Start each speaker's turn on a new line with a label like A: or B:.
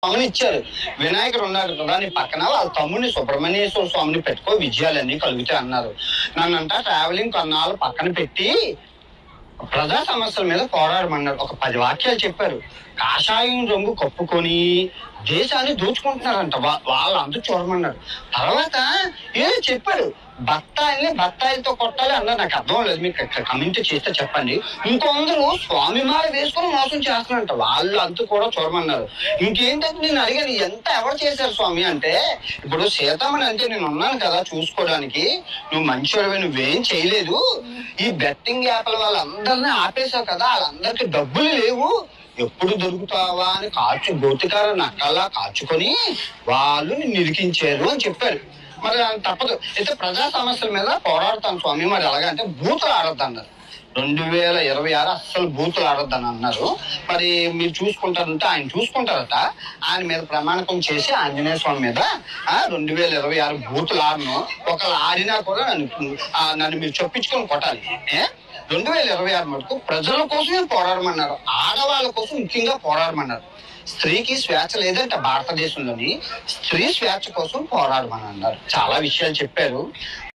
A: స్వామిని ఇచ్చారు. వినాయకుడు ఉన్నాడు కదా నీ పక్కన, వాళ్ళ తమ్ముడిని సుబ్రహ్మణ్యేశ్వర స్వామిని పెట్టుకో, విజయాలన్నీ కలుగుతాయి అన్నారు. నన్నంట ట్రావెలింగ్ కొన్నాళ్ళు పక్కన పెట్టి ప్రజా సమస్యల మీద పోరాడమన్నారు. ఒక 10 వాక్యాలు చెప్పారు. కాషాయం రంగు కప్పుకొని దేశాన్ని దోచుకుంటున్నారంట, వాళ్ళందరూ చూడమన్నారు. తర్వాత ఏదో చెప్పారు, బత్తాయిలతో కొట్టాలి అన్నారు. నాకు అర్థం లేదు, మీకు కమెంట్ చేస్తే చెప్పండి. ఇంకొందరు స్వామి మాల వేసుకొని మోసం చేస్తున్నారంట, వాళ్ళు అంతా కూడా చూడమన్నారు. ఇంకేంటంటే నేను అడిగాను, ఎంత ఎవరు చేశారు స్వామి అంటే, ఇప్పుడు సీతమ్మని అంటే నేను ఉన్నాను కదా చూసుకోవడానికి, నువ్వు మంచివాడివి, నువ్వేం చేయలేదు. ఈ బెట్టింగ్ యాప్ల వాళ్ళందరినీ ఆపేశావు కదా, వాళ్ళందరికీ డబ్బులు లేవు, ఎప్పుడు దొరుకుతావా అని గోతికార నక్కల్లా కాచుకొని వాళ్ళు నిన్ను ఇరికించారు అని చెప్పారు. మరి తప్పదు, అయితే ప్రజా సమస్యల మీద పోరాడతాను స్వామి. మరి ఎలాగంటే బూతులు ఆడొద్దన్నారు. 2026 అస్సలు బూతులు ఆడొద్దని అన్నారు. మరి మీరు చూసుకుంటారంటే ఆయన చూసుకుంటారట. ఆయన మీద ప్రమాణకం చేసి ఆంజనేయ స్వామి మీద 2026 బూతులు ఆడను, ఒకళ్ళు ఆడినా కూడా నన్ను మీరు చొప్పించుకొని కొట్టాలి. 2026 మటుకు ప్రజల కోసమే పోరాడమన్నారు, ఆడవాళ్ళ కోసం ముఖ్యంగా పోరాడమన్నారు. స్త్రీకి స్వేచ్ఛ లేదంటే భారతదేశంలోని, స్త్రీ స్వేచ్ఛ కోసం పోరాడమని అన్నారు. చాలా విషయాలు చెప్పారు.